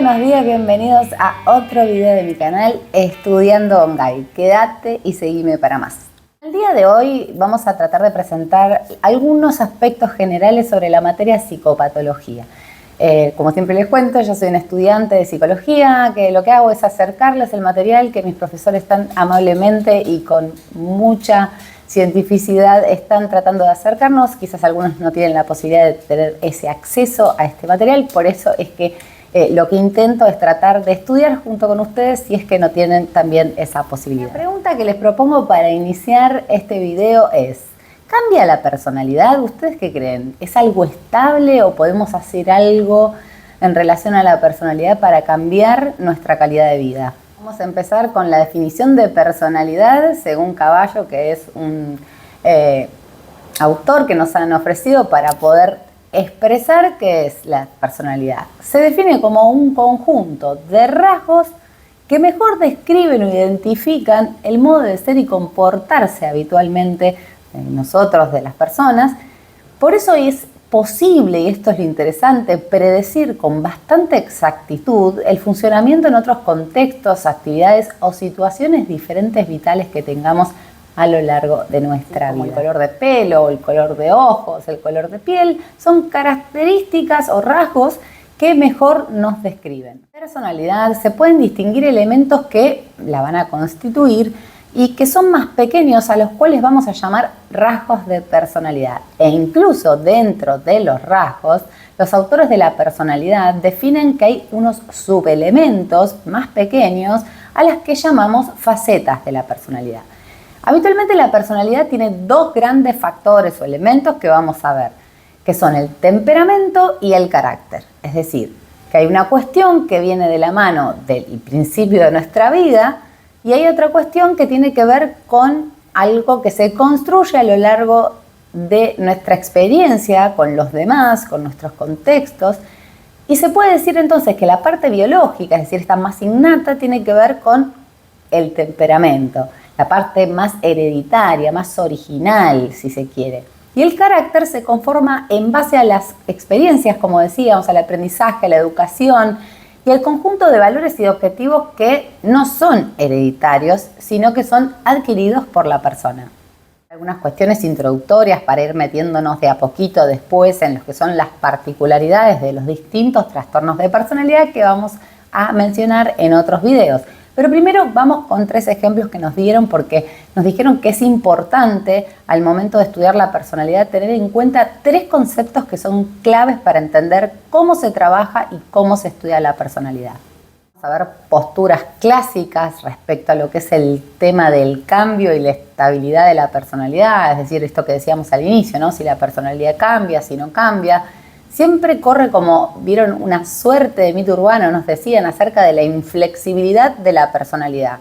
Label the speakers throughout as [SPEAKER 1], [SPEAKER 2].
[SPEAKER 1] buenos días, bienvenidos a otro video de mi canal Estudiando Ongay. Quédate y seguime para más. El día de hoy vamos a tratar de presentar algunos aspectos generales sobre la materia psicopatología. Como siempre les cuento, yo soy una estudiante de psicología, que lo que hago es acercarles el material que mis profesores tan amablemente y con mucha cientificidad están tratando de acercarnos. Quizás algunos no tienen la posibilidad de tener ese acceso a este material, por eso es que lo que intento es tratar de estudiar junto con ustedes si es que no tienen también esa posibilidad. La pregunta que les propongo para iniciar este video es: ¿cambia la personalidad? ¿Ustedes qué creen? ¿Es algo estable o podemos hacer algo en relación a la personalidad para cambiar nuestra calidad de vida? Vamos a empezar con la definición de personalidad según Caballo, que es un autor que nos han ofrecido para poder expresar qué es la personalidad. Se define como un conjunto de rasgos que mejor describen o identifican el modo de ser y comportarse habitualmente de nosotros, de las personas. Por eso es posible, y esto es lo interesante, predecir con bastante exactitud el funcionamiento en otros contextos, actividades o situaciones diferentes vitales que tengamos a lo largo de nuestra vida. El color de pelo, el color de ojos, el color de piel, son características o rasgos que mejor nos describen. En la personalidad se pueden distinguir elementos que la van a constituir y que son más pequeños, a los cuales vamos a llamar rasgos de personalidad. E incluso dentro de los rasgos, los autores de la personalidad definen que hay unos subelementos más pequeños a las que llamamos facetas de la personalidad. Habitualmente la personalidad tiene dos grandes factores o elementos que vamos a ver, que son el temperamento y el carácter. Es decir, que hay una cuestión que viene de la mano del principio de nuestra vida y hay otra cuestión que tiene que ver con algo que se construye a lo largo de nuestra experiencia con los demás, con nuestros contextos. Y se puede decir entonces que la parte biológica, es decir, esta más innata, tiene que ver con el temperamento, la parte más hereditaria, más original, si se quiere. Y el carácter se conforma en base a las experiencias, como decíamos, al aprendizaje, a la educación y al conjunto de valores y objetivos que no son hereditarios, sino que son adquiridos por la persona. Algunas cuestiones introductorias para ir metiéndonos de a poquito después en lo que son las particularidades de los distintos trastornos de personalidad que vamos a mencionar en otros videos. Pero primero vamos con 3 ejemplos que nos dieron, porque nos dijeron que es importante al momento de estudiar la personalidad tener en cuenta 3 conceptos que son claves para entender cómo se trabaja y cómo se estudia la personalidad. Vamos a ver posturas clásicas respecto a lo que es el tema del cambio y la estabilidad de la personalidad, es decir, esto que decíamos al inicio, ¿no? Si la personalidad cambia, si no cambia. Siempre corre, como vieron, una suerte de mito urbano, nos decían, acerca de la inflexibilidad de la personalidad.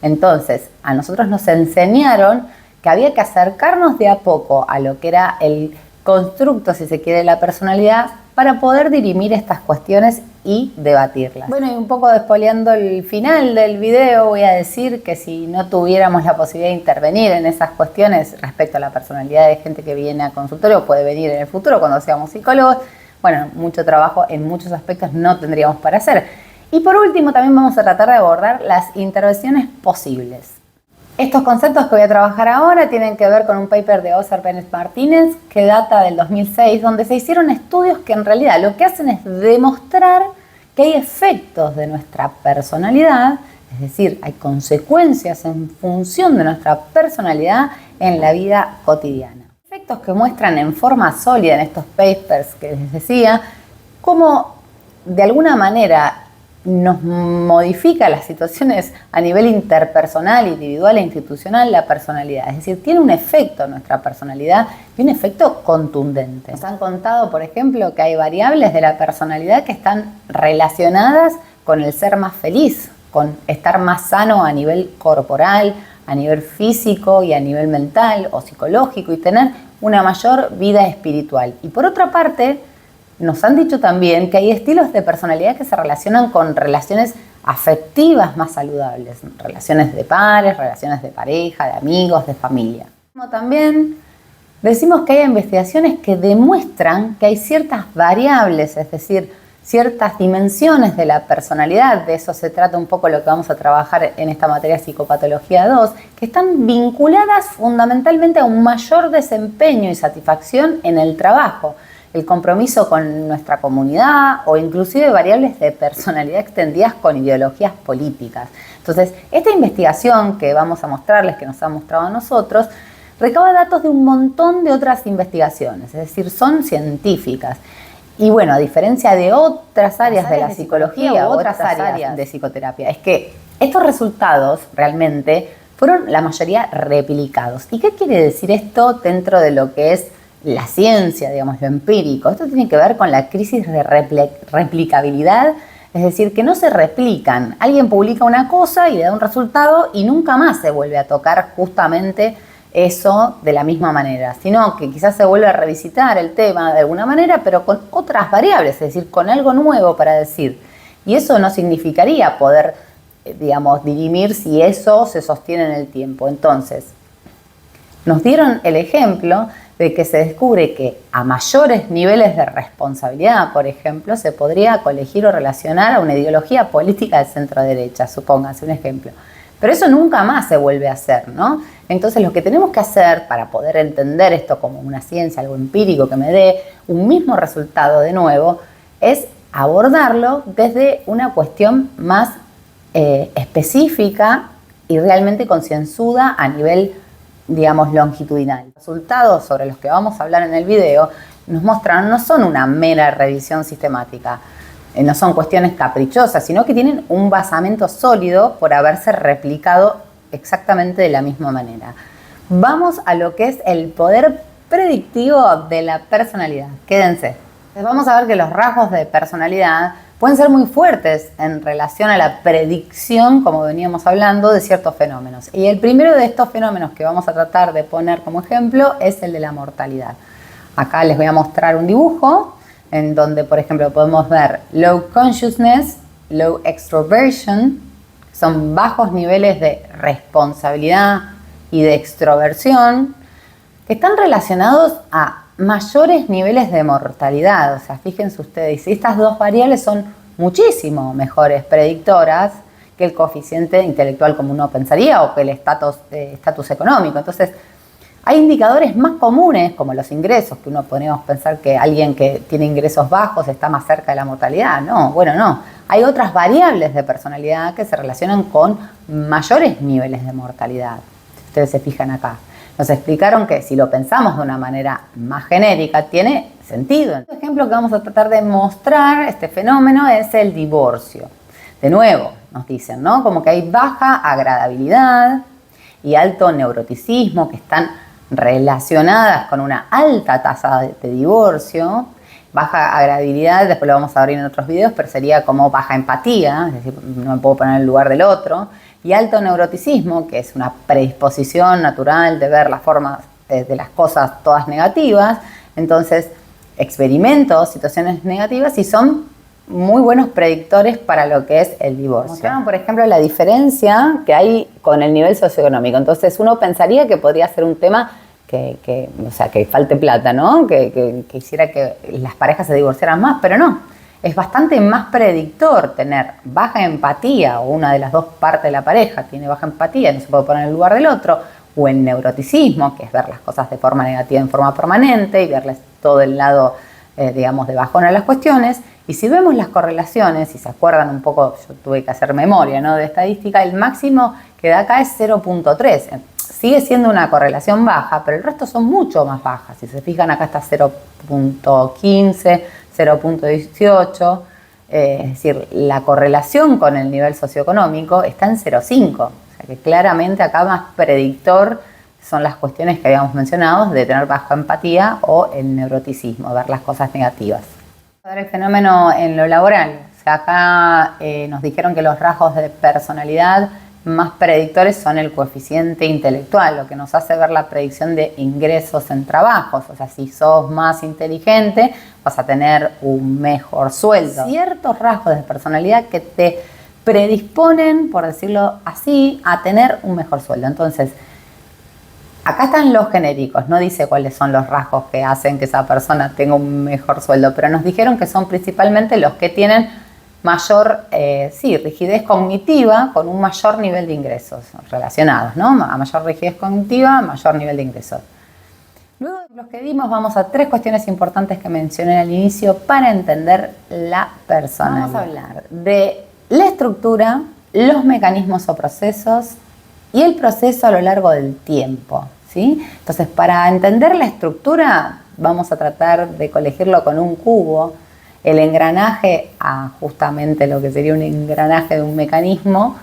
[SPEAKER 1] Entonces, a nosotros nos enseñaron que había que acercarnos de a poco a lo que era el constructo, si se quiere, de la personalidad para poder dirimir estas cuestiones y debatirlas. Bueno, y un poco despoleando el final del video, voy a decir que si no tuviéramos la posibilidad de intervenir en esas cuestiones respecto a la personalidad de gente que viene a consultorio, puede venir en el futuro cuando seamos psicólogos, bueno, mucho trabajo en muchos aspectos no tendríamos para hacer. Y por último, también vamos a tratar de abordar las intervenciones posibles. Estos conceptos que voy a trabajar ahora tienen que ver con un paper de Óscar Pérez Martínez que data del 2006, donde se hicieron estudios que en realidad lo que hacen es demostrar que hay efectos de nuestra personalidad, es decir, hay consecuencias en función de nuestra personalidad en la vida cotidiana. Efectos que muestran en forma sólida en estos papers que les decía, cómo de alguna manera nos modifica las situaciones a nivel interpersonal, individual e institucional la personalidad. Es decir, tiene un efecto nuestra personalidad y un efecto contundente. Nos han contado, por ejemplo, que hay variables de la personalidad que están relacionadas con el ser más feliz, con estar más sano a nivel corporal, a nivel físico y a nivel mental o psicológico, y tener una mayor vida espiritual. Y por otra parte, nos han dicho también que hay estilos de personalidad que se relacionan con relaciones afectivas más saludables, relaciones de pares, relaciones de pareja, de amigos, de familia. Como también decimos que hay investigaciones que demuestran que hay ciertas variables, es decir, ciertas dimensiones de la personalidad, de eso se trata un poco lo que vamos a trabajar en esta materia Psicopatología 2, que están vinculadas fundamentalmente a un mayor desempeño y satisfacción en el trabajo, el compromiso con nuestra comunidad o inclusive variables de personalidad extendidas con ideologías políticas. Entonces, esta investigación que vamos a mostrarles, que nos ha mostrado a nosotros, recaba datos de un montón de otras investigaciones, es decir, son científicas. Y bueno, a diferencia de otras áreas de la psicología o otras áreas de psicoterapia, es que estos resultados realmente fueron la mayoría replicados. ¿Y qué quiere decir esto dentro de lo que es la ciencia, digamos, lo empírico? Esto tiene que ver con la crisis de replicabilidad, es decir, que no se replican. Alguien publica una cosa y le da un resultado y nunca más se vuelve a tocar justamente eso de la misma manera, sino que quizás se vuelve a revisitar el tema de alguna manera, pero con otras variables, es decir, con algo nuevo para decir. Y eso no significaría poder, digamos, dirimir si eso se sostiene en el tiempo. Entonces, nos dieron el ejemplo de que se descubre que a mayores niveles de responsabilidad, por ejemplo, se podría colegir o relacionar a una ideología política de centro-derecha, supóngase un ejemplo. Pero eso nunca más se vuelve a hacer, ¿no? Entonces lo que tenemos que hacer para poder entender esto como una ciencia, algo empírico que me dé un mismo resultado de nuevo, es abordarlo desde una cuestión más específica y realmente concienzuda a nivel, digamos, longitudinal. Los resultados sobre los que vamos a hablar en el video nos muestran, no son una mera revisión sistemática, no son cuestiones caprichosas, sino que tienen un basamento sólido por haberse replicado exactamente de la misma manera. Vamos a lo que es el poder predictivo de la personalidad. Quédense. Vamos a ver que los rasgos de personalidad pueden ser muy fuertes en relación a la predicción, como veníamos hablando, de ciertos fenómenos. Y el primero de estos fenómenos que vamos a tratar de poner como ejemplo es el de la mortalidad. Acá les voy a mostrar un dibujo en donde, por ejemplo, podemos ver low consciousness, low extroversion, son bajos niveles de responsabilidad y de extroversión, que están relacionados a mayores niveles de mortalidad. O sea, fíjense ustedes, estas dos variables son muchísimo mejores predictoras que el coeficiente intelectual como uno pensaría o que el estatus económico. Entonces, hay indicadores más comunes, como los ingresos, que uno podríamos pensar que alguien que tiene ingresos bajos está más cerca de la mortalidad. No, bueno, no. Hay otras variables de personalidad que se relacionan con mayores niveles de mortalidad. Ustedes se fijan acá. Nos explicaron que si lo pensamos de una manera más genérica, tiene sentido. El ejemplo que vamos a tratar de mostrar, este fenómeno, es el divorcio. De nuevo, nos dicen, ¿no? Como que hay baja agradabilidad y alto neuroticismo que están relacionadas con una alta tasa de divorcio. Baja agradabilidad, después lo vamos a ver en otros videos, pero sería como baja empatía, es decir, no me puedo poner en el lugar del otro. Y alto neuroticismo, que es una predisposición natural de ver las formas de las cosas todas negativas. Entonces, experimento situaciones negativas y son muy buenos predictores para lo que es el divorcio. Mostraron, por ejemplo, la diferencia que hay con el nivel socioeconómico. Entonces, uno pensaría que podría ser un tema o sea, que falte plata, ¿no? Que hiciera que las parejas se divorciaran más, pero no. Es bastante más predictor tener baja empatía, o una de las dos partes de la pareja tiene baja empatía, no se puede poner en el lugar del otro, o el neuroticismo, que es ver las cosas de forma negativa en forma permanente y verles todo el lado, digamos, de bajón a las cuestiones. Y si vemos las correlaciones, si se acuerdan un poco, yo tuve que hacer memoria, ¿no?, de estadística, el máximo que da acá es 0.3. Sigue siendo una correlación baja, pero el resto son mucho más bajas. Si se fijan, acá está 0.15, 0.18, es decir, la correlación con el nivel socioeconómico está en 0.5. O sea que claramente acá más predictor son las cuestiones que habíamos mencionado de tener baja empatía o el neuroticismo, ver las cosas negativas. A ver el fenómeno en lo laboral. O sea, acá nos dijeron que los rasgos de personalidad más predictores son el coeficiente intelectual, lo que nos hace ver la predicción de ingresos en trabajos. O sea, si sos más inteligente, vas a tener un mejor sueldo. Ciertos rasgos de personalidad que te predisponen, por decirlo así, a tener un mejor sueldo. Entonces, Acá están los genéricos, no dice cuáles son los rasgos que hacen que esa persona tenga un mejor sueldo, pero nos dijeron que son principalmente los que tienen mayor rigidez cognitiva con un mayor nivel de ingresos relacionados, ¿no? A mayor rigidez cognitiva, mayor nivel de ingresos. Luego de los que vimos, vamos a 3 cuestiones importantes que mencioné al inicio para entender la personalidad. Vamos a hablar de la estructura, los mecanismos o procesos y el proceso a lo largo del tiempo, ¿sí? Entonces, para entender la estructura, vamos a tratar de colegirlo con un cubo, el engranaje a justamente lo que sería un engranaje de un mecanismo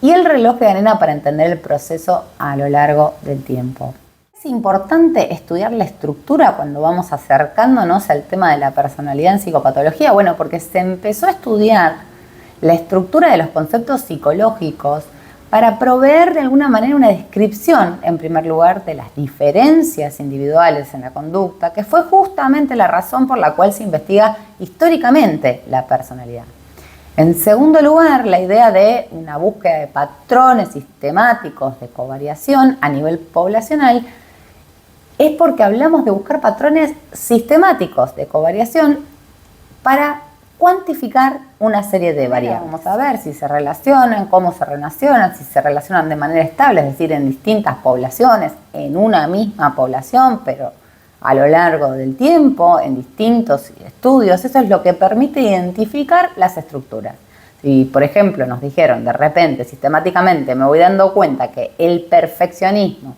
[SPEAKER 1] y el reloj de arena para entender el proceso a lo largo del tiempo. Es importante estudiar la estructura cuando vamos acercándonos al tema de la personalidad en psicopatología, bueno, porque se empezó a estudiar la estructura de los conceptos psicológicos para proveer de alguna manera una descripción, en primer lugar, de las diferencias individuales en la conducta, que fue justamente la razón por la cual se investiga históricamente la personalidad. En segundo lugar, la idea de una búsqueda de patrones sistemáticos de covariación a nivel poblacional es porque hablamos de buscar patrones sistemáticos de covariación para cuantificar una serie de variables. Vamos a ver si se relacionan, cómo se relacionan, si se relacionan de manera estable, es decir, en distintas poblaciones, en una misma población, pero a lo largo del tiempo, en distintos estudios. Eso es lo que permite identificar las estructuras. Si, por ejemplo, nos dijeron de repente, sistemáticamente, me voy dando cuenta que el perfeccionismo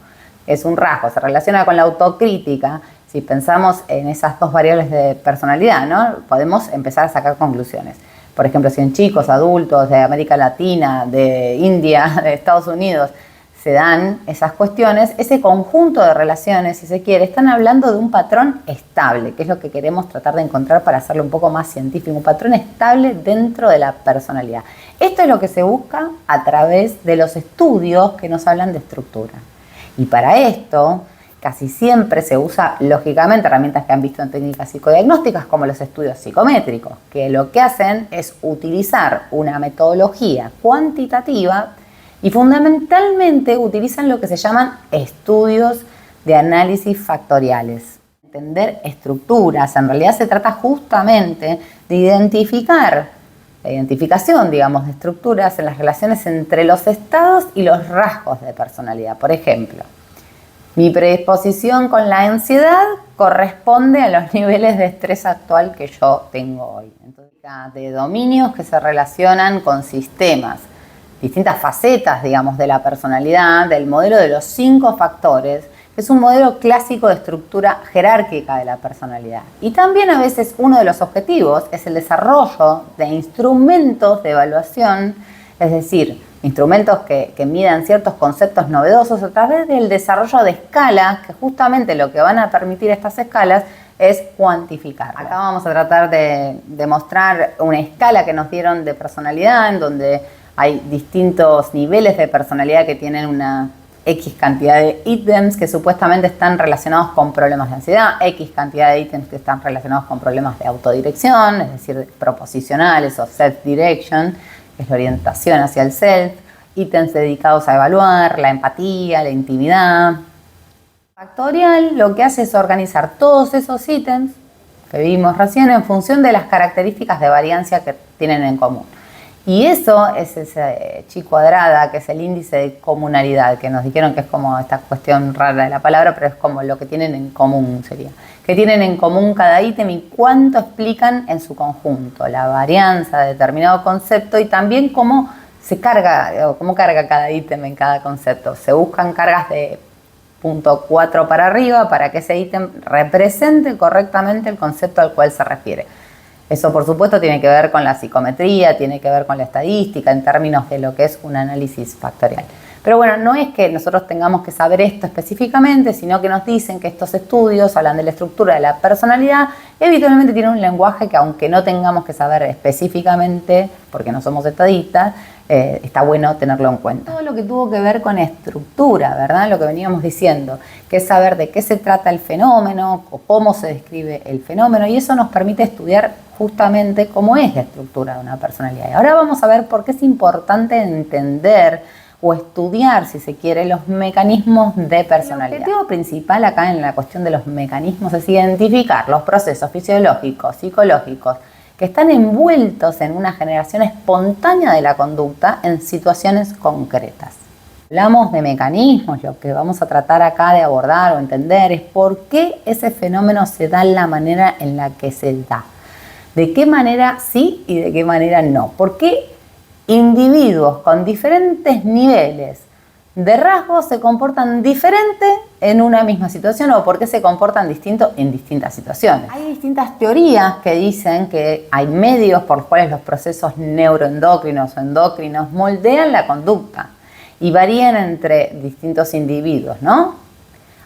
[SPEAKER 1] es un rasgo, se relaciona con la autocrítica. Si pensamos en esas 2 variables de personalidad, ¿no? Podemos empezar a sacar conclusiones. Por ejemplo, si en chicos, adultos de América Latina, de India, de Estados Unidos, se dan esas cuestiones, ese conjunto de relaciones, si se quiere, están hablando de un patrón estable, que es lo que queremos tratar de encontrar para hacerlo un poco más científico, un patrón estable dentro de la personalidad. Esto es lo que se busca a través de los estudios que nos hablan de estructura. Y para esto, casi siempre se usa, lógicamente, herramientas que han visto en técnicas psicodiagnósticas como los estudios psicométricos, que lo que hacen es utilizar una metodología cuantitativa y fundamentalmente utilizan lo que se llaman estudios de análisis factoriales. Entender estructuras, en realidad se trata justamente de identificar la identificación, digamos, de estructuras en las relaciones entre los estados y los rasgos de personalidad. Por ejemplo, mi predisposición con la ansiedad corresponde a los niveles de estrés actual que yo tengo hoy. Entonces, de dominios que se relacionan con sistemas, distintas facetas, digamos, de la personalidad, del modelo de los 5 factores, que es un modelo clásico de estructura jerárquica de la personalidad. Y también a veces uno de los objetivos es el desarrollo de instrumentos de evaluación, es decir, instrumentos que midan ciertos conceptos novedosos a través del desarrollo de escalas, que justamente lo que van a permitir estas escalas es cuantificar. Acá vamos a tratar de mostrar una escala que nos dieron de personalidad, en donde hay distintos niveles de personalidad que tienen una X cantidad de ítems que supuestamente están relacionados con problemas de ansiedad, X cantidad de ítems que están relacionados con problemas de autodirección, es decir, proposicionales o self-direction, que es la orientación hacia el self, ítems dedicados a evaluar, la empatía, la intimidad. Factorial lo que hace es organizar todos esos ítems que vimos recién en función de las características de variancia que tienen en común. Y eso es ese chi cuadrada, que es el índice de comunalidad, que nos dijeron que es como esta cuestión rara de la palabra, pero es como lo que tienen en común sería. ¿Qué tienen en común cada ítem y cuánto explican en su conjunto? La varianza de determinado concepto y también cómo se carga, o cómo carga cada ítem en cada concepto. Se buscan cargas de punto 4 para arriba para que ese ítem represente correctamente el concepto al cual se refiere. Eso, por supuesto, tiene que ver con la psicometría, tiene que ver con la estadística, en términos de lo que es un análisis factorial. Pero bueno, no es que nosotros tengamos que saber esto específicamente, sino que nos dicen que estos estudios hablan de la estructura de la personalidad y habitualmente tienen un lenguaje que, aunque no tengamos que saber específicamente, porque no somos estadistas, está bueno tenerlo en cuenta. Todo lo que tuvo que ver con estructura, ¿verdad? Lo que veníamos diciendo, que es saber de qué se trata el fenómeno o cómo se describe el fenómeno, y eso nos permite estudiar justamente cómo es la estructura de una personalidad. Y ahora vamos a ver por qué es importante entender o estudiar, si se quiere, los mecanismos de personalidad. El objetivo principal acá en la cuestión de los mecanismos es identificar los procesos fisiológicos, psicológicos, que están envueltos en una generación espontánea de la conducta en situaciones concretas. Hablamos de mecanismos, lo que vamos a tratar acá de abordar o entender es por qué ese fenómeno se da en la manera en la que se da. De qué manera sí y de qué manera no. ¿Por qué individuos con diferentes niveles de rasgos se comportan diferente en una misma situación o por qué se comportan distinto en distintas situaciones? Hay distintas teorías que dicen que hay medios por los cuales los procesos neuroendocrinos o endocrinos moldean la conducta y varían entre distintos individuos, ¿no?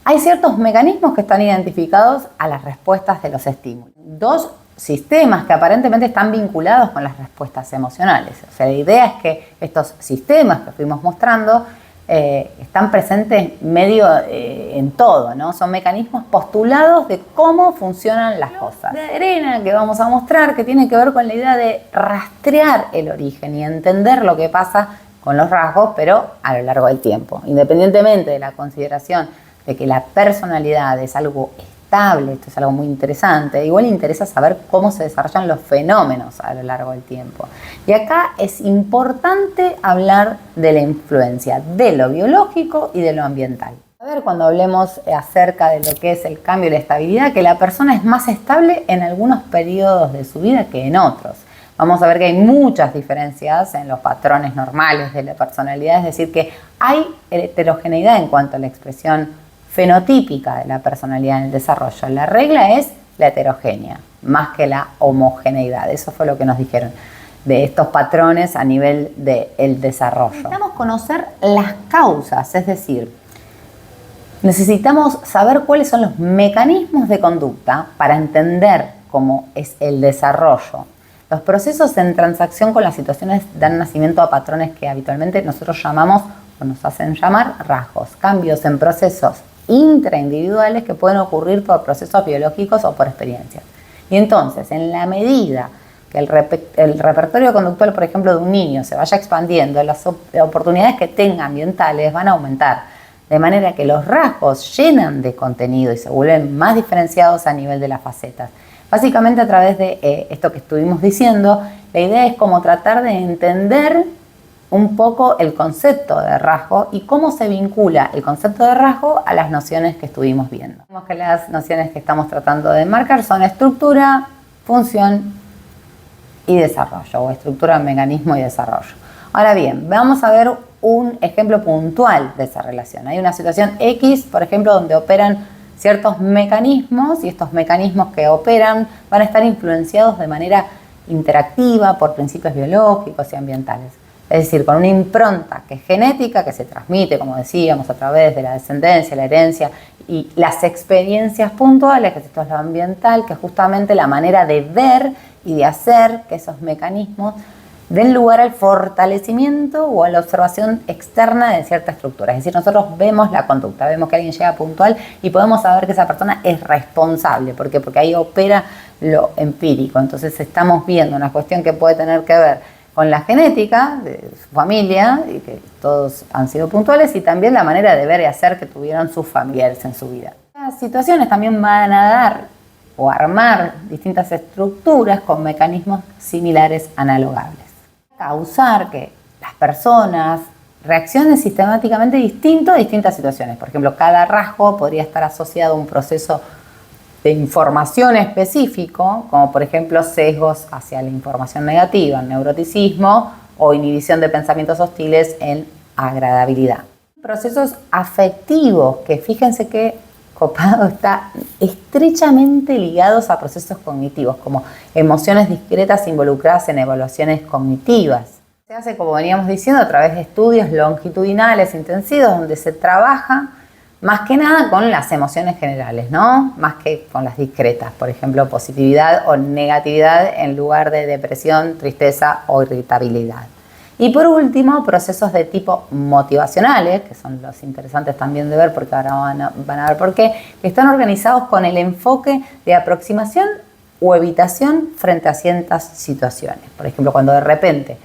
[SPEAKER 1] Hay ciertos mecanismos que están identificados a las respuestas de los estímulos. Dos sistemas que aparentemente están vinculados con las respuestas emocionales. O sea, la idea es que estos sistemas que fuimos mostrando están presentes medio en todo, ¿no? Son mecanismos postulados de cómo funcionan las cosas. De arena que vamos a mostrar que tiene que ver con la idea de rastrear el origen y entender lo que pasa con los rasgos, pero a lo largo del tiempo. Independientemente de la consideración de que la personalidad es algo estable, esto es algo muy interesante, igual interesa saber cómo se desarrollan los fenómenos a lo largo del tiempo. Y acá es importante hablar de la influencia de lo biológico y de lo ambiental. A ver, cuando hablemos acerca de lo que es el cambio y la estabilidad, que la persona es más estable en algunos periodos de su vida que en otros. Vamos a ver que hay muchas diferencias en los patrones normales de la personalidad, es decir, que hay heterogeneidad en cuanto a la expresión fenotípica de la personalidad en el desarrollo. La regla es la heterogénea, más que la homogeneidad. Eso fue lo que nos dijeron de estos patrones a nivel del desarrollo. Necesitamos conocer las causas, es decir, necesitamos saber cuáles son los mecanismos de conducta para entender cómo es el desarrollo. Los procesos en transacción con las situaciones dan nacimiento a patrones que habitualmente nosotros llamamos o nos hacen llamar rasgos, cambios en procesos intraindividuales que pueden ocurrir por procesos biológicos o por experiencias. Y entonces, en la medida que el repertorio conductual, por ejemplo, de un niño se vaya expandiendo, las oportunidades que tenga ambientales van a aumentar, de manera que los rasgos llenan de contenido y se vuelven más diferenciados a nivel de las facetas. Básicamente a través de esto que estuvimos diciendo, la idea es como tratar de entender un poco el concepto de rasgo y cómo se vincula el concepto de rasgo a las nociones que estuvimos viendo. Vemos que las nociones que estamos tratando de marcar son estructura, función y desarrollo, o estructura, mecanismo y desarrollo. Ahora bien, vamos a ver un ejemplo puntual de esa relación. Hay una situación X, por ejemplo, donde operan ciertos mecanismos y estos mecanismos que operan van a estar influenciados de manera interactiva por principios biológicos y ambientales. Es decir, con una impronta que es genética, que se transmite, como decíamos, a través de la descendencia, la herencia y las experiencias puntuales, que esto es lo ambiental, que es justamente la manera de ver y de hacer que esos mecanismos den lugar al fortalecimiento o a la observación externa de cierta estructura. Es decir, nosotros vemos la conducta, vemos que alguien llega puntual y podemos saber que esa persona es responsable. ¿Por qué? Porque ahí opera lo empírico. Entonces estamos viendo una cuestión que puede tener que ver con la genética de su familia, y que todos han sido puntuales, y también la manera de ver y hacer que tuvieron sus familiares en su vida. Las situaciones también van a dar o armar distintas estructuras con mecanismos similares analogables. Causar que las personas reaccionen sistemáticamente distinto a distintas situaciones. Por ejemplo, cada rasgo podría estar asociado a un proceso de información específico, como por ejemplo sesgos hacia la información negativa, en neuroticismo, o inhibición de pensamientos hostiles en agradabilidad. Procesos afectivos, que fíjense que copado está estrechamente ligados a procesos cognitivos, como emociones discretas involucradas en evaluaciones cognitivas. Se hace, como veníamos diciendo, a través de estudios longitudinales intensivos, donde se trabaja más que nada con las emociones generales, ¿no? Más que con las discretas, por ejemplo, positividad o negatividad en lugar de depresión, tristeza o irritabilidad. Y por último, procesos de tipo motivacionales, que son los interesantes también de ver, porque ahora van a ver por qué, que están organizados con el enfoque de aproximación o evitación frente a ciertas situaciones. Por ejemplo, cuando de repente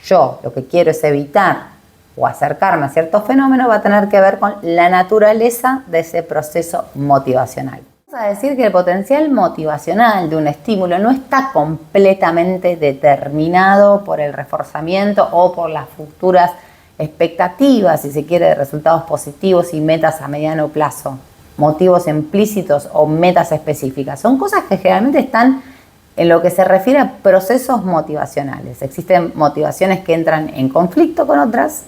[SPEAKER 1] yo lo que quiero es evitar o acercarme a ciertos fenómenos va a tener que ver con la naturaleza de ese proceso motivacional. Vamos a decir que el potencial motivacional de un estímulo no está completamente determinado por el reforzamiento o por las futuras expectativas, si se quiere, de resultados positivos y metas a mediano plazo, motivos implícitos o metas específicas. Son cosas que generalmente están en lo que se refiere a procesos motivacionales. Existen motivaciones que entran en conflicto con otras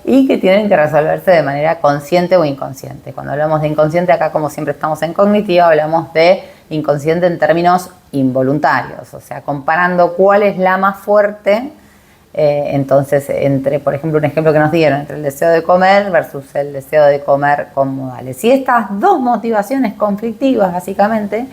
[SPEAKER 1] y que tienen que resolverse de manera consciente o inconsciente. Cuando hablamos de inconsciente, acá como siempre estamos en cognitivo, hablamos de inconsciente en términos involuntarios, o sea, comparando cuál es la más fuerte. Entonces, entre, por ejemplo, un ejemplo que nos dieron, entre el deseo de comer versus el deseo de comer con modales. Si estas dos motivaciones conflictivas, básicamente,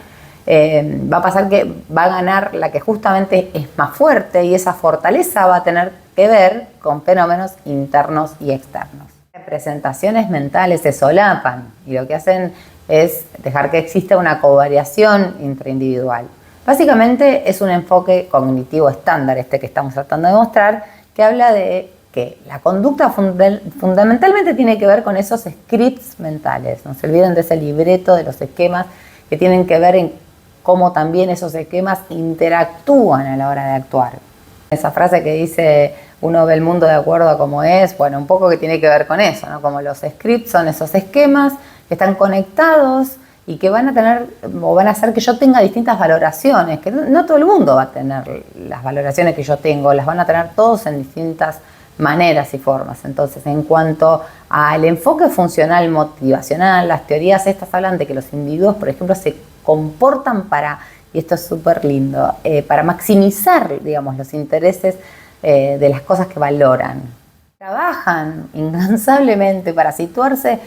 [SPEAKER 1] va a pasar que va a ganar la que justamente es más fuerte, y esa fortaleza va a tener que ver con fenómenos internos y externos. Representaciones mentales se solapan y lo que hacen es dejar que exista una covariación intraindividual. Básicamente es un enfoque cognitivo estándar este que estamos tratando de mostrar, que habla de que la conducta fundamentalmente tiene que ver con esos scripts mentales. No se olviden de ese libreto de los esquemas que tienen que ver en cómo también esos esquemas interactúan a la hora de actuar. Esa frase que dice, uno ve el mundo de acuerdo a cómo es, bueno, un poco que tiene que ver con eso, ¿no? Como los scripts son esos esquemas que están conectados y que van a tener, o van a hacer que yo tenga distintas valoraciones, que no todo el mundo va a tener las valoraciones que yo tengo, las van a tener todos en distintas maneras y formas. Entonces, en cuanto al enfoque funcional motivacional, las teorías estas hablan de que los individuos, por ejemplo, se comportan para, y esto es súper lindo, para maximizar, digamos, los intereses de las cosas que valoran. Trabajan incansablemente para situarse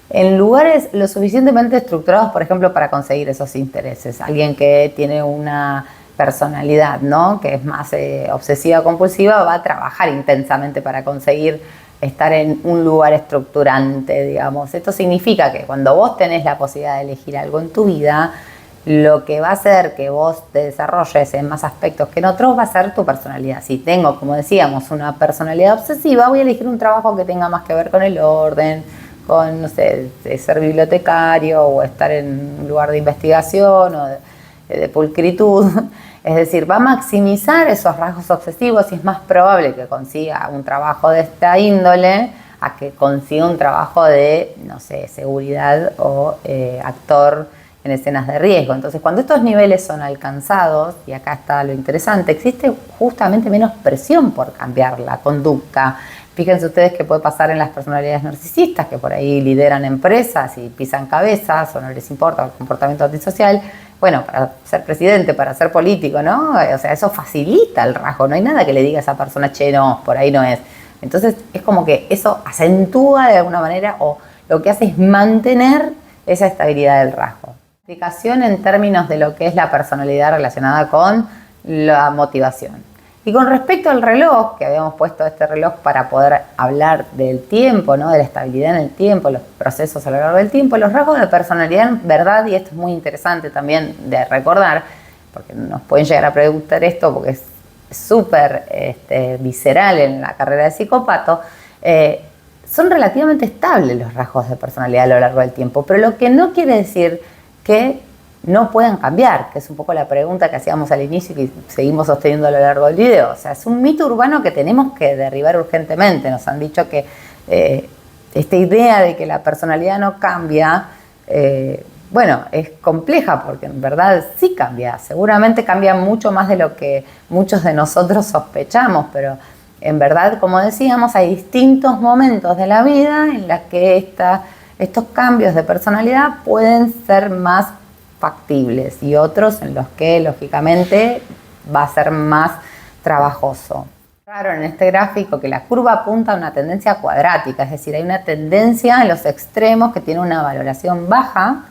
[SPEAKER 1] en lugares lo suficientemente estructurados, por ejemplo, para conseguir esos intereses. Alguien que tiene una personalidad, ¿no?, que es más obsesiva compulsiva, va a trabajar intensamente para conseguir estar en un lugar estructurante, digamos. Esto significa que cuando vos tenés la posibilidad de elegir algo en tu vida, lo que va a hacer que vos te desarrolles en más aspectos que en otros va a ser tu personalidad. Si tengo, como decíamos, una personalidad obsesiva, voy a elegir un trabajo que tenga más que ver con el orden, con, no sé, ser bibliotecario o estar en un lugar de investigación o de pulcritud. Es decir, va a maximizar esos rasgos obsesivos y es más probable que consiga un trabajo de esta índole a que consiga un trabajo de, no sé, seguridad o actor en escenas de riesgo. Entonces, cuando estos niveles son alcanzados, y acá está lo interesante, existe justamente menos presión por cambiar la conducta. Fíjense ustedes qué puede pasar en las personalidades narcisistas, que por ahí lideran empresas y pisan cabezas o no les importa el comportamiento antisocial. Bueno, para ser presidente, para ser político, ¿no? O sea, eso facilita el rasgo. No hay nada que le diga a esa persona, che, no, por ahí no es. Entonces, es como que eso acentúa de alguna manera, o lo que hace es mantener esa estabilidad del rasgo. Explicación en términos de lo que es la personalidad relacionada con la motivación. Y con respecto al reloj, que habíamos puesto este reloj para poder hablar del tiempo, ¿no?, de la estabilidad en el tiempo, los procesos a lo largo del tiempo, los rasgos de personalidad, en verdad, y esto es muy interesante también de recordar, porque nos pueden llegar a preguntar esto porque es súper visceral en la carrera de psicópato, son relativamente estables los rasgos de personalidad a lo largo del tiempo, pero lo que no quiere decir que no puedan cambiar, que es un poco la pregunta que hacíamos al inicio y que seguimos sosteniendo a lo largo del video. O sea, es un mito urbano que tenemos que derribar urgentemente. Nos han dicho que esta idea de que la personalidad no cambia, bueno, es compleja porque en verdad sí cambia. Seguramente cambia mucho más de lo que muchos de nosotros sospechamos, pero en verdad, como decíamos, hay distintos momentos de la vida en los que estos cambios de personalidad pueden ser más factibles y otros en los que lógicamente va a ser más trabajoso. Claro, en este gráfico que la curva apunta a una tendencia cuadrática, es decir, hay una tendencia en los extremos que tiene una valoración baja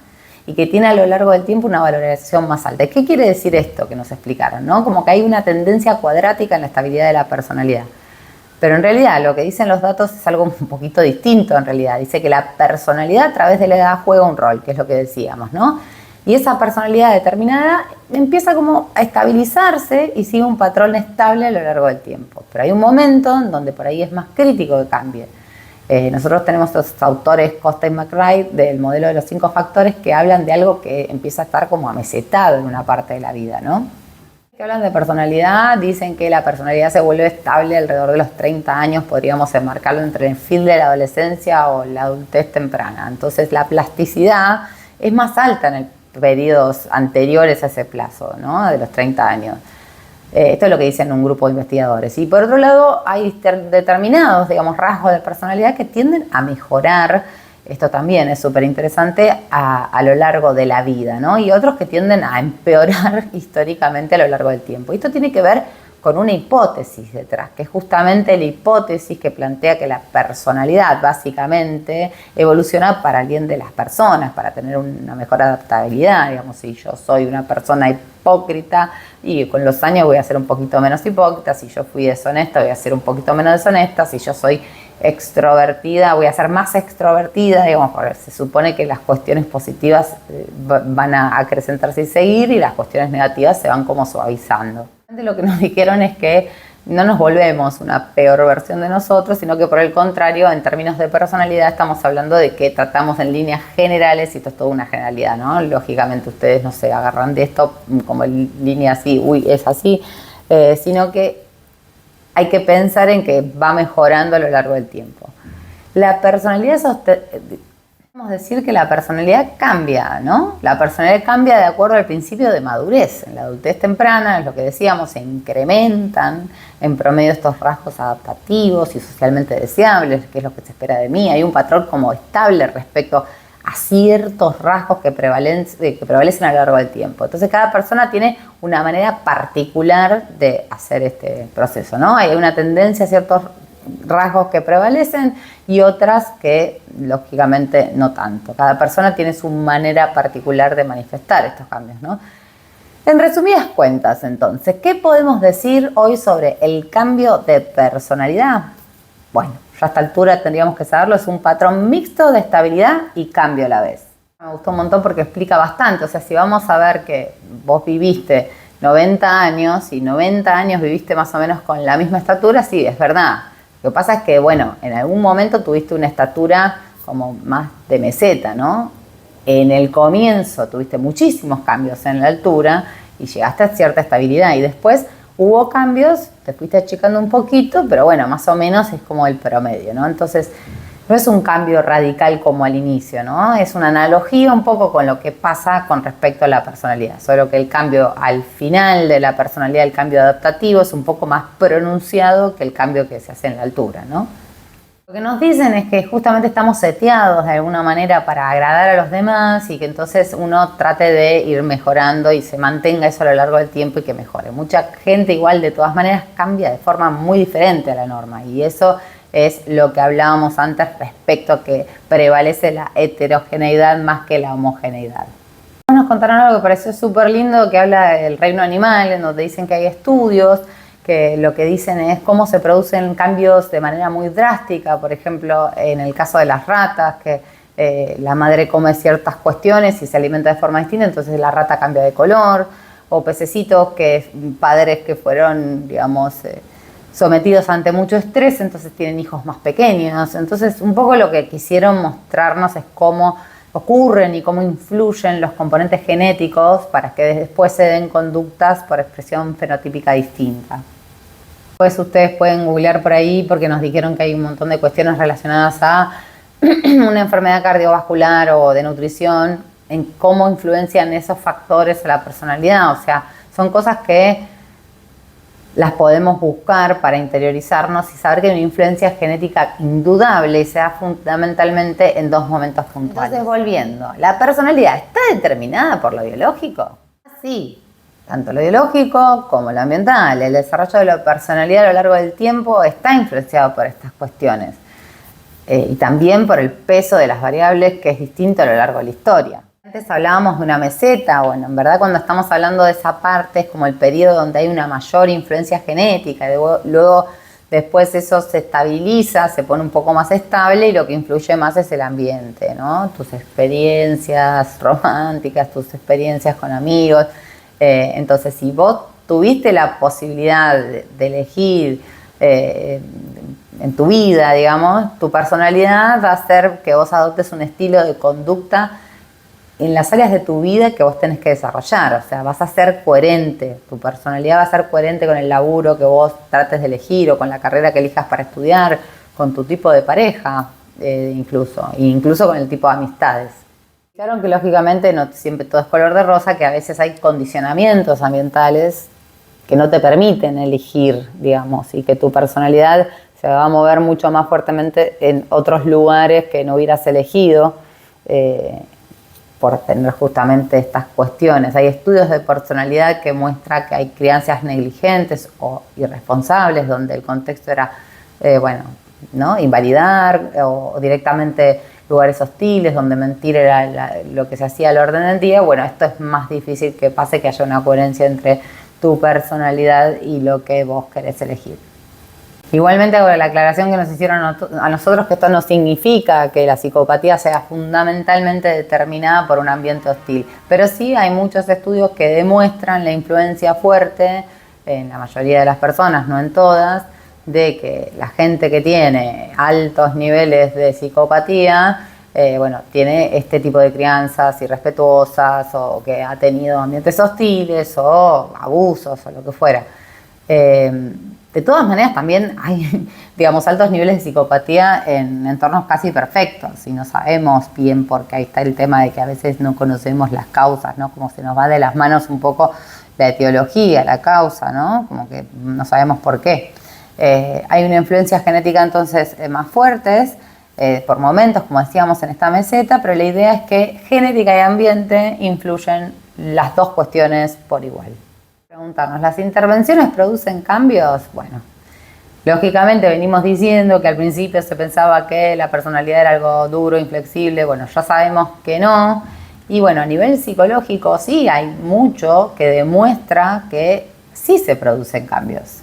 [SPEAKER 1] y que tiene a lo largo del tiempo una valoración más alta. ¿Qué quiere decir esto que nos explicaron, no? Como que hay una tendencia cuadrática en la estabilidad de la personalidad. Pero en realidad lo que dicen los datos es algo un poquito distinto en realidad. Dice que la personalidad a través de la edad juega un rol, que es lo que decíamos, ¿no? Y esa personalidad determinada empieza como a estabilizarse y sigue un patrón estable a lo largo del tiempo. Pero hay un momento en donde por ahí es más crítico que cambie. Nosotros tenemos los autores Costa y McBride del modelo de los 5 factores que hablan de algo que empieza a estar como amesetado en una parte de la vida, ¿no? Que hablan de personalidad, dicen que la personalidad se vuelve estable alrededor de los 30 años, podríamos enmarcarlo entre el fin de la adolescencia o la adultez temprana. Entonces la plasticidad es más alta en periodos anteriores a ese plazo, ¿no? De los 30 años. Esto es lo que dicen un grupo de investigadores. Y por otro lado, hay determinados, digamos, rasgos de personalidad que tienden a mejorar, esto también es súper interesante, a lo largo de la vida, ¿no? Y otros que tienden a empeorar históricamente a lo largo del tiempo. Y esto tiene que ver con una hipótesis detrás, que es justamente la hipótesis que plantea que la personalidad básicamente evoluciona para el bien de las personas, para tener una mejor adaptabilidad. Digamos, si yo soy una persona hipócrita y con los años voy a ser un poquito menos hipócrita, si yo fui deshonesta voy a ser un poquito menos deshonesta, si yo soy extrovertida voy a ser más extrovertida, digamos, porque se supone que las cuestiones positivas van a acrecentarse y seguir y las cuestiones negativas se van como suavizando. Lo que nos dijeron es que no nos volvemos una peor versión de nosotros, sino que por el contrario, en términos de personalidad, estamos hablando de que tratamos en líneas generales, y esto es toda una generalidad, ¿no? Lógicamente ustedes no se agarran de esto como en línea así, uy, es así, sino que hay que pensar en que va mejorando a lo largo del tiempo. La personalidad podemos decir que la personalidad cambia, ¿no? La personalidad cambia de acuerdo al principio de madurez. En la adultez temprana, es lo que decíamos, se incrementan en promedio estos rasgos adaptativos y socialmente deseables, que es lo que se espera de mí. Hay un patrón como estable respecto a ciertos rasgos que prevalecen a lo largo del tiempo. Entonces cada persona tiene una manera particular de hacer este proceso, ¿no? Hay una tendencia a ciertos rasgos que prevalecen y otras que lógicamente no tanto. Cada persona tiene su manera particular de manifestar estos cambios, ¿no? En resumidas cuentas, entonces, ¿qué podemos decir hoy sobre el cambio de personalidad? Bueno, ya a esta altura tendríamos que saberlo, es un patrón mixto de estabilidad y cambio a la vez. Me gustó un montón porque explica bastante, o sea, si vamos a ver que vos viviste 90 años y 90 años viviste más o menos con la misma estatura, sí, es verdad. Lo que pasa es que, bueno, en algún momento tuviste una estatura como más de meseta, ¿no? En el comienzo tuviste muchísimos cambios en la altura y llegaste a cierta estabilidad y después hubo cambios, te fuiste achicando un poquito, pero bueno, más o menos es como el promedio, ¿no? Entonces, no es un cambio radical como al inicio, ¿no? Es una analogía un poco con lo que pasa con respecto a la personalidad, solo que el cambio al final de la personalidad, el cambio adaptativo, es un poco más pronunciado que el cambio que se hace en la altura, ¿no? Lo que nos dicen es que justamente estamos seteados de alguna manera para agradar a los demás y que entonces uno trate de ir mejorando y se mantenga eso a lo largo del tiempo y que mejore. Mucha gente igual de todas maneras cambia de forma muy diferente a la norma y eso es lo que hablábamos antes respecto a que prevalece la heterogeneidad más que la homogeneidad. Nos contaron algo que pareció súper lindo que habla del reino animal, en donde dicen que hay estudios que lo que dicen es cómo se producen cambios de manera muy drástica, por ejemplo, en el caso de las ratas, que la madre come ciertas cuestiones y se alimenta de forma distinta, entonces la rata cambia de color, o pececitos padres que fueron, digamos, sometidos ante mucho estrés, entonces tienen hijos más pequeños. Entonces, un poco lo que quisieron mostrarnos es cómo ocurren y cómo influyen los componentes genéticos para que después se den conductas por expresión fenotípica distinta. Después ustedes pueden googlear por ahí porque nos dijeron que hay un montón de cuestiones relacionadas a una enfermedad cardiovascular o de nutrición, en cómo influencian esos factores a la personalidad. O sea, son cosas que las podemos buscar para interiorizarnos y saber que hay una influencia genética indudable y se da fundamentalmente en dos momentos puntuales. Entonces, volviendo, ¿la personalidad está determinada por lo biológico? Sí, tanto lo biológico como lo ambiental. El desarrollo de la personalidad a lo largo del tiempo está influenciado por estas cuestiones y también por el peso de las variables que es distinto a lo largo de la historia. Antes hablábamos de una meseta, bueno, en verdad cuando estamos hablando de esa parte es como el periodo donde hay una mayor influencia genética, luego después eso se estabiliza, se pone un poco más estable y lo que influye más es el ambiente, ¿no? Tus experiencias románticas, tus experiencias con amigos. Entonces, si vos tuviste la posibilidad de elegir en tu vida, digamos, tu personalidad va a hacer que vos adoptes un estilo de conducta en las áreas de tu vida que vos tenés que desarrollar. O sea, vas a ser coherente, tu personalidad va a ser coherente con el laburo que vos trates de elegir o con la carrera que elijas para estudiar, con tu tipo de pareja, incluso con el tipo de amistades. Claro que lógicamente no siempre todo es color de rosa, que a veces hay condicionamientos ambientales que no te permiten elegir, digamos, y que tu personalidad se va a mover mucho más fuertemente en otros lugares que no hubieras elegido por tener justamente estas cuestiones. Hay estudios de personalidad que muestran que hay crianzas negligentes o irresponsables, donde el contexto era, ¿no? Invalidar o directamente lugares hostiles, donde mentir era lo que se hacía al orden del día. Bueno, esto es más difícil que pase, que haya una coherencia entre tu personalidad y lo que vos querés elegir. Igualmente, con la aclaración que nos hicieron a nosotros, que esto no significa que la psicopatía sea fundamentalmente determinada por un ambiente hostil, pero sí hay muchos estudios que demuestran la influencia fuerte, en la mayoría de las personas, no en todas, de que la gente que tiene altos niveles de psicopatía, tiene este tipo de crianzas irrespetuosas o que ha tenido ambientes hostiles o abusos o lo que fuera. De todas maneras, también hay, digamos, altos niveles de psicopatía en entornos casi perfectos y no sabemos bien, porque ahí está el tema de que a veces no conocemos las causas, ¿no? Como se nos va de las manos un poco la etiología, la causa, ¿no? Como que no sabemos por qué. Hay una influencia genética entonces más fuertes, por momentos, como decíamos en esta meseta, pero la idea es que genética y ambiente influyen las dos cuestiones por igual. Preguntarnos, ¿las intervenciones producen cambios? Bueno, lógicamente venimos diciendo que al principio se pensaba que la personalidad era algo duro, inflexible. Bueno, ya sabemos que no. Y bueno, a nivel psicológico sí hay mucho que demuestra que sí se producen cambios.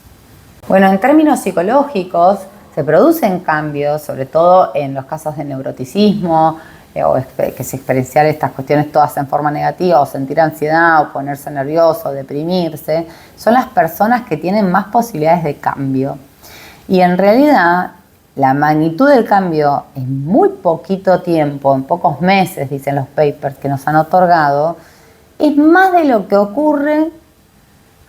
[SPEAKER 1] Bueno, en términos psicológicos se producen cambios, sobre todo en los casos de neuroticismo, o que se experienciar estas cuestiones todas en forma negativa, o sentir ansiedad, o ponerse nervioso, o deprimirse, son las personas que tienen más posibilidades de cambio. Y en realidad, la magnitud del cambio en muy poquito tiempo, en pocos meses, dicen los papers que nos han otorgado, es más de lo que ocurre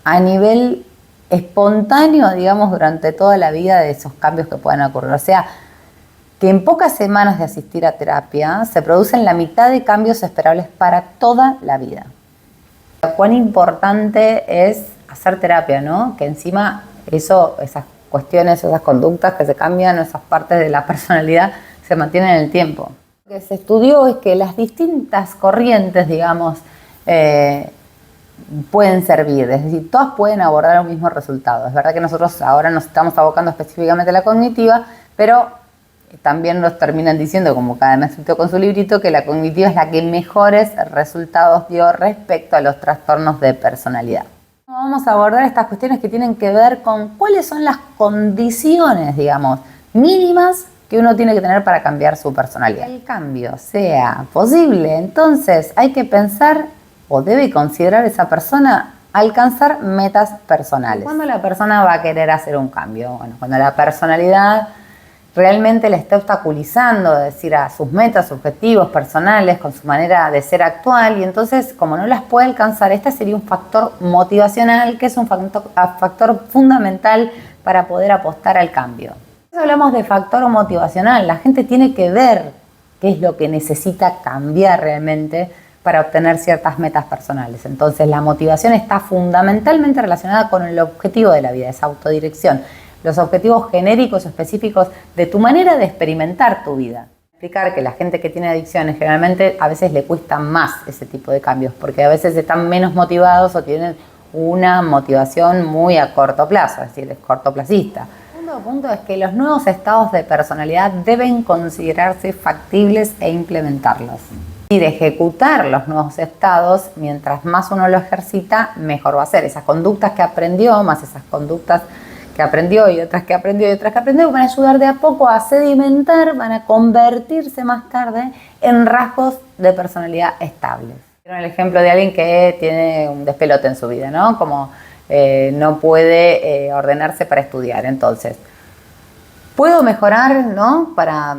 [SPEAKER 1] a nivel espontáneo, digamos, durante toda la vida de esos cambios que puedan ocurrir. O sea, que en pocas semanas de asistir a terapia se producen la mitad de cambios esperables para toda la vida. Cuán importante es hacer terapia, ¿no? Que encima esas cuestiones, esas conductas que se cambian, esas partes de la personalidad se mantienen en el tiempo. Lo que se estudió es que las distintas corrientes, digamos, pueden servir, es decir, todas pueden abordar un mismo resultado. Es verdad que nosotros ahora nos estamos abocando específicamente a la cognitiva, pero también nos terminan diciendo, como cada maestro con su librito, que la cognitiva es la que mejores resultados dio respecto a los trastornos de personalidad. Vamos a abordar estas cuestiones que tienen que ver con cuáles son las condiciones, digamos, mínimas que uno tiene que tener para cambiar su personalidad. Que el cambio sea posible, entonces hay que pensar o debe considerar esa persona alcanzar metas personales. ¿Cuándo la persona va a querer hacer un cambio? Bueno, cuando la personalidad realmente le está obstaculizando, es decir, a sus metas, objetivos personales, con su manera de ser actual, y entonces, como no las puede alcanzar, este sería un factor motivacional, que es un factor fundamental para poder apostar al cambio. Cuando hablamos de factor motivacional, la gente tiene que ver qué es lo que necesita cambiar realmente para obtener ciertas metas personales. Entonces, la motivación está fundamentalmente relacionada con el objetivo de la vida, esa autodirección. Los objetivos genéricos o específicos de tu manera de experimentar tu vida. Explicar que la gente que tiene adicciones generalmente a veces le cuesta más ese tipo de cambios, porque a veces están menos motivados o tienen una motivación muy a corto plazo, es decir, es cortoplacista. El segundo punto es que los nuevos estados de personalidad deben considerarse factibles e implementarlos. Y de ejecutar los nuevos estados, mientras más uno lo ejercita, mejor va a ser. Esas conductas que aprendió, más esas conductas que aprendió y otras que aprendió y otras que aprendió, van a ayudar de a poco a sedimentar, van a convertirse más tarde en rasgos de personalidad estables. El ejemplo de alguien que tiene un despelote en su vida, ¿no? Como no puede ordenarse para estudiar. Entonces, ¿puedo mejorar, ¿no? Para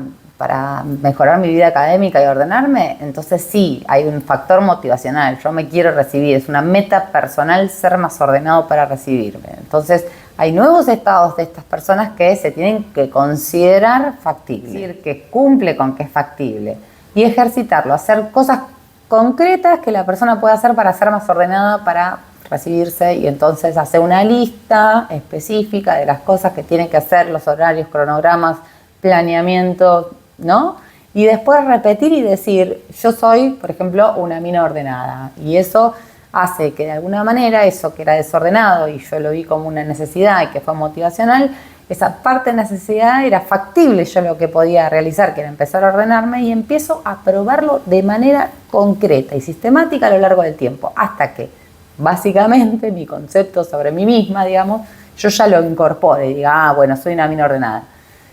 [SPEAKER 1] mejorar mi vida académica y ordenarme? Entonces sí, hay un factor motivacional. Yo me quiero recibir, es una meta personal ser más ordenado para recibirme. Entonces, hay nuevos estados de estas personas que se tienen que considerar factibles, es decir, que cumple con que es factible. Y ejercitarlo, hacer cosas concretas que la persona pueda hacer para ser más ordenada, para recibirse, y entonces hacer una lista específica de las cosas que tiene que hacer, los horarios, cronogramas, planeamiento, ¿no? Y después repetir y decir, yo soy, por ejemplo, una mina ordenada. Y eso hace que de alguna manera eso que era desordenado y yo lo vi como una necesidad y que fue motivacional, esa parte de necesidad era factible, yo lo que podía realizar, que era empezar a ordenarme, y empiezo a probarlo de manera concreta y sistemática a lo largo del tiempo, hasta que básicamente mi concepto sobre mí misma, digamos, yo ya lo incorpore y diga, bueno, soy una mina ordenada.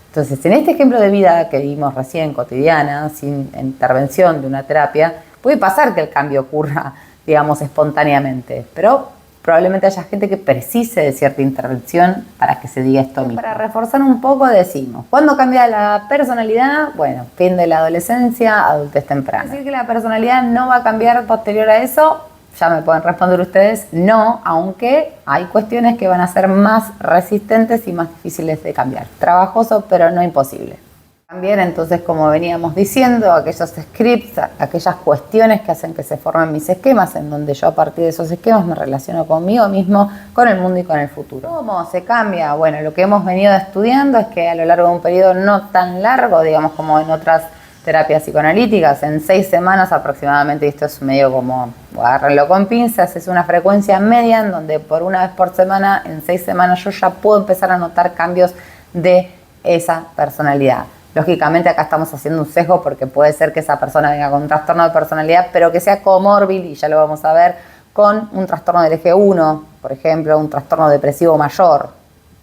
[SPEAKER 1] Entonces, en este ejemplo de vida que vimos recién, cotidiana, sin intervención de una terapia, puede pasar que el cambio ocurra, digamos, espontáneamente, pero probablemente haya gente que precise de cierta intervención para que se diga esto mismo. Para reforzar un poco decimos, ¿cuándo cambia la personalidad? Bueno, fin de la adolescencia, adultez temprana. Es decir, que la personalidad no va a cambiar posterior a eso. Ya me pueden responder ustedes, no, aunque hay cuestiones que van a ser más resistentes y más difíciles de cambiar. Trabajoso, pero no imposible. También, entonces, como veníamos diciendo, aquellos scripts, aquellas cuestiones que hacen que se formen mis esquemas, en donde yo a partir de esos esquemas me relaciono conmigo mismo, con el mundo y con el futuro. ¿Cómo se cambia? Bueno, lo que hemos venido estudiando es que a lo largo de un periodo no tan largo, digamos, como en otras terapias psicoanalíticas, en 6 semanas aproximadamente, y esto es medio como, agárrenlo con pinzas, es una frecuencia media en donde por una vez por semana, en 6 semanas yo ya puedo empezar a notar cambios de esa personalidad. Lógicamente acá estamos haciendo un sesgo porque puede ser que esa persona venga con un trastorno de personalidad, pero que sea comórbil, y ya lo vamos a ver, con un trastorno del eje 1, por ejemplo, un trastorno depresivo mayor,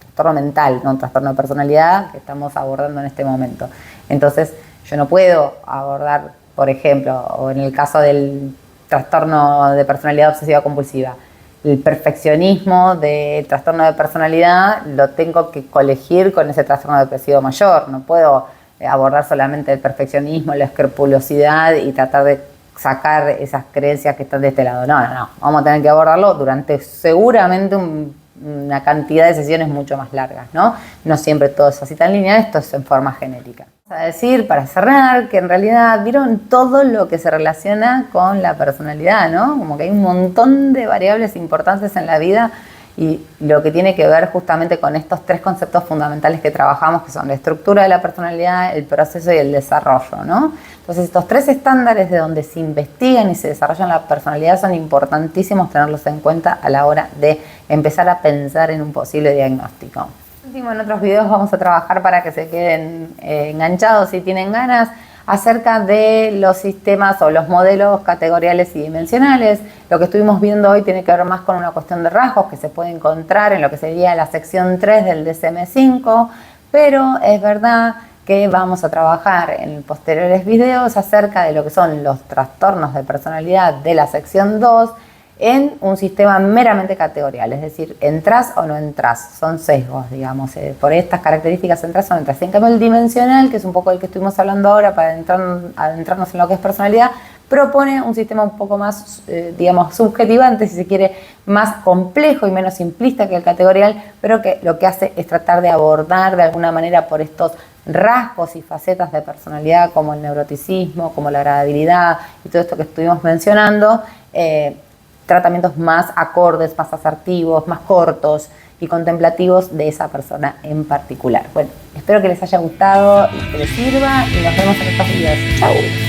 [SPEAKER 1] trastorno mental, no un trastorno de personalidad que estamos abordando en este momento. Entonces, yo no puedo abordar, por ejemplo, o en el caso del trastorno de personalidad obsesiva compulsiva, el perfeccionismo del trastorno de personalidad lo tengo que colegir con ese trastorno depresivo mayor. No puedo abordar solamente el perfeccionismo, la escrupulosidad y tratar de sacar esas creencias que están de este lado. No. Vamos a tener que abordarlo durante seguramente una cantidad de sesiones mucho más largas, ¿no? No siempre todo es así tan lineal, esto es en forma genérica. Vamos a decir, para cerrar, que en realidad vieron todo lo que se relaciona con la personalidad, ¿no? Como que hay un montón de variables importantes en la vida, y lo que tiene que ver justamente con estos 3 conceptos fundamentales que trabajamos, que son la estructura de la personalidad, el proceso y el desarrollo, ¿no? Entonces, estos 3 estándares de donde se investigan y se desarrollan la personalidad son importantísimos tenerlos en cuenta a la hora de empezar a pensar en un posible diagnóstico. En otros videos vamos a trabajar para que se queden enganchados si tienen ganas, acerca de los sistemas o los modelos categoriales y dimensionales. Lo que estuvimos viendo hoy tiene que ver más con una cuestión de rasgos que se puede encontrar en lo que sería la sección 3 del DSM-5, pero es verdad que vamos a trabajar en posteriores videos acerca de lo que son los trastornos de personalidad de la sección 2 en un sistema meramente categorial, es decir, entras o no entras, son sesgos, digamos, por estas características entras o no entras. En cambio, el dimensional, que es un poco el que estuvimos hablando ahora para adentrarnos en lo que es personalidad, propone un sistema un poco más, digamos, subjetivante, si se quiere, más complejo y menos simplista que el categorial, pero que lo que hace es tratar de abordar de alguna manera por estos rasgos y facetas de personalidad, como el neuroticismo, como la agradabilidad y todo esto que estuvimos mencionando, tratamientos más acordes, más asertivos, más cortos y contemplativos de esa persona en particular. Bueno, espero que les haya gustado y que les sirva, y nos vemos en estos videos. ¡Chau!